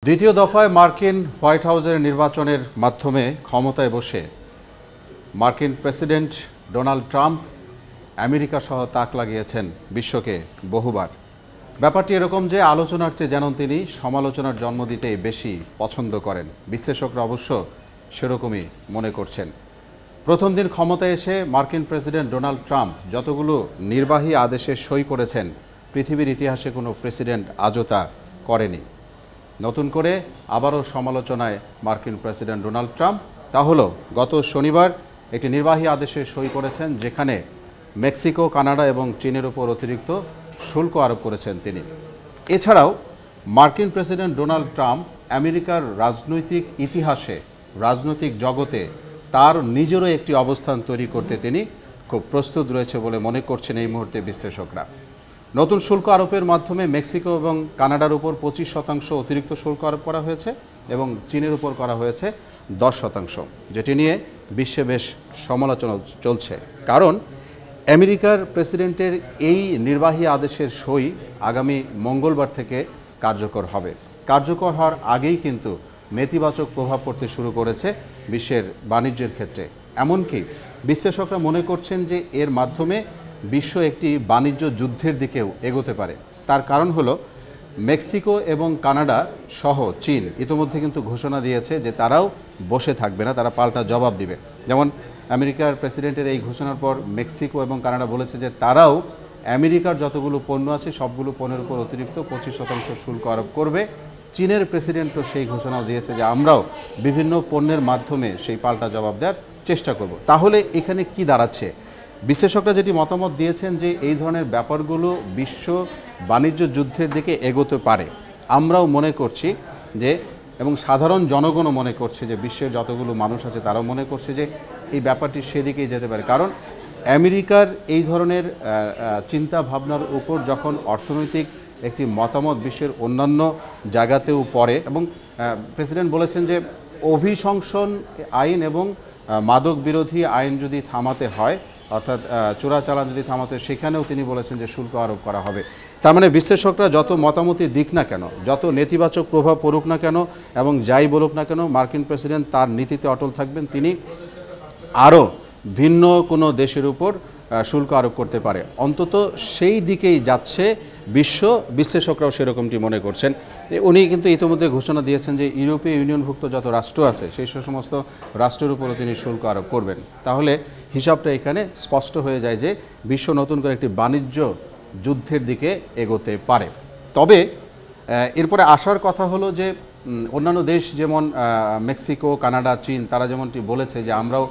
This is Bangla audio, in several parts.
দ্বিতীয় দফায় মার্কিন হোয়াইট হাউসের নির্বাচনের মাধ্যমে ক্ষমতায় বসে মার্কিন প্রেসিডেন্ট ডোনাল্ড ট্রাম্প আমেরিকা সহ তাক লাগিয়েছেন বিশ্বকে বহুবার। ব্যাপারটি এরকম যে আলোচনার চেয়ে যেন তিনি সমালোচনার জন্ম দিতেই বেশি পছন্দ করেন। বিশ্লেষকরা অবশ্য সেরকমই মনে করছেন। প্রথম দিন ক্ষমতায় এসে মার্কিন প্রেসিডেন্ট ডোনাল্ড ট্রাম্প যতগুলো নির্বাহী আদেশে সই করেছেন পৃথিবীর ইতিহাসে কোনো প্রেসিডেন্ট আজও তা করেনি। নতুন করে আবারও সমালোচনায় মার্কিন প্রেসিডেন্ট ডোনাল্ড ট্রাম্প। তা হলো গত শনিবার একটি নির্বাহী আদেশে সই করেছেন যেখানে মেক্সিকো, কানাডা এবং চীনের উপর অতিরিক্ত শুল্ক আরোপ করেছেন তিনি। এছাড়াও মার্কিন প্রেসিডেন্ট ডোনাল্ড ট্রাম্প আমেরিকার রাজনৈতিক ইতিহাসে, রাজনৈতিক জগতে তার নিজেরও একটি অবস্থান তৈরি করতে তিনি খুব প্রস্তুত রয়েছে বলে মনে করছেন এই মুহূর্তে বিশ্লেষকরা। নতুন শুল্ক আরোপের মাধ্যমে মেক্সিকো এবং কানাডার উপর 25% অতিরিক্ত শুল্ক আরোপ করা হয়েছে এবং চীনের উপর করা হয়েছে 10%, যেটি নিয়ে বিশ্বে বেশ সমালোচনা চলছে। কারণ আমেরিকার প্রেসিডেন্টের এই নির্বাহী আদেশের সই আগামী মঙ্গলবার থেকে কার্যকর হবে। কার্যকর হওয়ার আগেই কিন্তু নেতিবাচক প্রভাব পড়তে শুরু করেছে বিশ্বের বাণিজ্যের ক্ষেত্রে। এমনকি বিশ্লেষকরা মনে করছেন যে এর মাধ্যমে বিশ্ব একটি বাণিজ্য যুদ্ধের দিকেও এগোতে পারে। তার কারণ হলো মেক্সিকো এবং কানাডা সহ চীন ইতিমধ্যে কিন্তু ঘোষণা দিয়েছে যে তারাও বসে থাকবে না, তারা পাল্টা জবাব দিবে। যেমন আমেরিকার প্রেসিডেন্টের এই ঘোষণার পর মেক্সিকো এবং কানাডা বলেছে যে তারাও আমেরিকার যতগুলো পণ্য আছে সবগুলো পণ্যের উপর অতিরিক্ত 25% শুল্ক আরোপ করবে। চীনের প্রেসিডেন্টও সেই ঘোষণাও দিয়েছে যে আমরাও বিভিন্ন পণ্যের মাধ্যমে সেই পাল্টা জবাব দেওয়ার চেষ্টা করব। তাহলে এখানে কি দাঁড়াচ্ছে? বিশ্লেষকরা যেটি মতামত দিয়েছেন যে এই ধরনের ব্যাপারগুলো বিশ্ব বাণিজ্য যুদ্ধের দিকে এগোতে পারে। আমরাও মনে করছি যে, এবং সাধারণ জনগণও মনে করছে যে, বিশ্বের যতগুলো মানুষ আছে তারাও মনে করছে যে এই ব্যাপারটি সেদিকেই যেতে পারে। কারণ আমেরিকার এই ধরনের চিন্তা ভাবনার উপর যখন অর্থনৈতিক একটি মতামত বিশ্বের অন্যান্য জায়গাতেও পড়ে, এবং প্রেসিডেন্ট বলেছেন যে অভিশংসন আইন এবং মাদক বিরোধী আইন যদি থামাতে হয়, অর্থাৎ চোরাচালান যদি থামাতে, সেখানেও তিনি বলেছেন যে শুল্ক আরোপ করা হবে। তার মানে বিশ্লেষকরা যত মতামতই দিক না কেন, যত নেতিবাচক প্রভাব পড়ুক না কেন এবং যাই বলুক না কেন, মার্কিন প্রেসিডেন্ট তার নীতিতে অটল থাকবেন। তিনি আরও ভিন্ন কোনো দেশের উপর শুল্ক আরোপ করতে পারে, অন্তত সেই দিকেই যাচ্ছে বিশ্লেষকরাও সেরকমটি মনে করছেন। উনি কিন্তু ইতিমধ্যে ঘোষণা দিয়েছেন যে ইউরোপীয় ইউনিয়নভুক্ত যত রাষ্ট্র আছে সেই সমস্ত রাষ্ট্রের উপরও তিনি শুল্ক আরোপ করবেন। তাহলে হিসাবটা এখানে স্পষ্ট হয়ে যায় যে বিশ্ব নতুন করে একটি বাণিজ্য যুদ্ধের দিকে এগোতে পারে। তবে এরপরে আসার কথা হলো যে অন্যান্য দেশ যেমন মেক্সিকো, কানাডা, চীন, তারা যেমনটি বলেছে যে আমরাও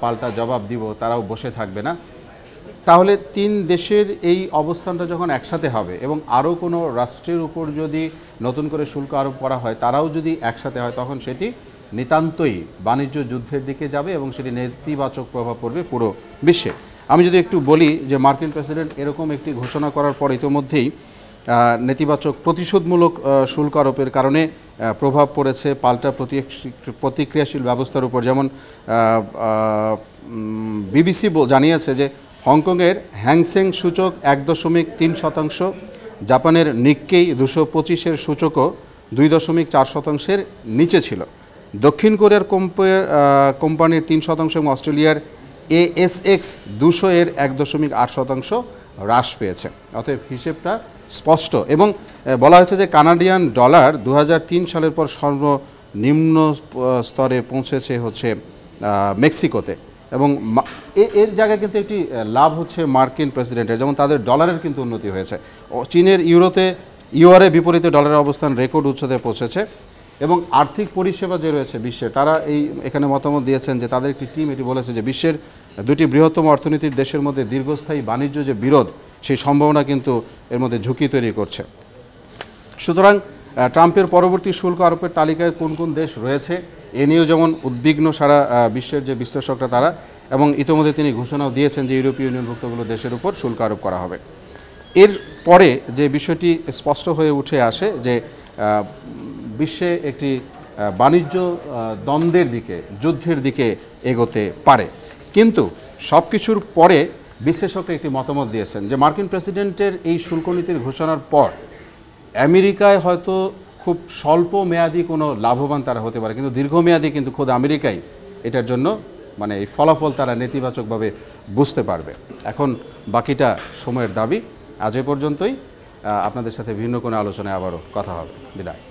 পাল্টা জবাব দিব, তারাও বসে থাকবে না। তাহলে তিন দেশের এই অবস্থানটা যখন একসাথে হবে এবং আরও কোনো রাষ্ট্রের উপর যদি নতুন করে শুল্ক আরোপ করা হয়, তারাও যদি একসাথে হয়, তখন সেটি নিতান্তই বাণিজ্য যুদ্ধের দিকে যাবে এবং সেটি নেতিবাচক প্রভাব পড়বে পুরো বিশ্বে। আমি যদি একটু বলি যে মার্কিন প্রেসিডেন্ট এরকম একটি ঘোষণা করার পর ইতিমধ্যেই নেতিবাচক প্রতিশোধমূলক শুল্ক আরোপের কারণে প্রভাব পড়েছে পাল্টা প্রতিক্রিয়াশীল ব্যবস্থার উপর। যেমন বিবিসি জানিয়েছে যে হংকংয়ের হ্যাংসেং সূচক 1.3%, জাপানের নিক্কেই 225-এর সূচকও 2.4%-এর নিচে ছিল। দক্ষিণ কোরিয়ার কোম্পানির 3% এবং অস্ট্রেলিয়ার ASX 200-এর 1.8% হ্রাস পেয়েছে। অতএব হিসেবটা স্পষ্ট। এবং বলা হয়েছে যে কানাডিয়ান ডলার 2003 সালের পর সর্বনিম্ন স্তরে পৌঁছেছে হচ্ছে মেক্সিকোতে, এবং এর জায়গায় কিন্তু একটি লাভ হচ্ছে মার্কিন প্রেসিডেন্টের, যেমন তাদের ডলারের কিন্তু উন্নতি হয়েছে। চীনের ইউআরের বিপরীতে ডলারের অবস্থান রেকর্ড উচ্চতায় পৌঁছেছে। এবং আর্থিক পরিষেবা যে রয়েছে বিশ্বের, তারা এখানে মতামত দিয়েছেন যে তাদের একটি টিম এটি বলেছে যে বিশ্বের দুটি বৃহত্তম অর্থনীতির দেশের মধ্যে দীর্ঘস্থায়ী বাণিজ্য যে বিরোধ, সেই সম্ভাবনা কিন্তু এর মধ্যে ঝুঁকি তৈরি করছে। সুতরাং ট্রাম্পের পরবর্তী শুল্ক আরোপের তালিকায় কোন কোন দেশ রয়েছে এ নিয়েও যেমন উদ্বিগ্ন সারা বিশ্বের যে বিশ্লেষকরা তারা, এবং ইতিমধ্যে তিনি ঘোষণাও দিয়েছেন যে ইউরোপীয় ইউনিয়নভুক্তগুলো দেশের উপর শুল্ক আরোপ করা হবে। এর পরে যে বিষয়টি স্পষ্ট হয়ে উঠে আসে যে বিশ্বে একটি বাণিজ্য দ্বন্দ্বের দিকে, যুদ্ধের দিকে এগোতে পারে। কিন্তু সব কিছুর পরে বিশ্লেষকরা একটি মতামত দিয়েছেন যে মার্কিন প্রেসিডেন্টের এই শুল্ক নীতির ঘোষণার পর আমেরিকায় হয়তো খুব স্বল্প মেয়াদি কোনো লাভবান তারা হতে পারে, কিন্তু দীর্ঘমেয়াদী কিন্তু খোদ আমেরিকাই এটার জন্য মানে এই ফলাফল তারা নেতিবাচকভাবে বুঝতে পারবে। এখন বাকিটা সময়ের দাবি। আজ এ পর্যন্তই। আপনাদের সাথে ভিন্ন কোনো আলোচনায় আবারও কথা হবে। বিদায়।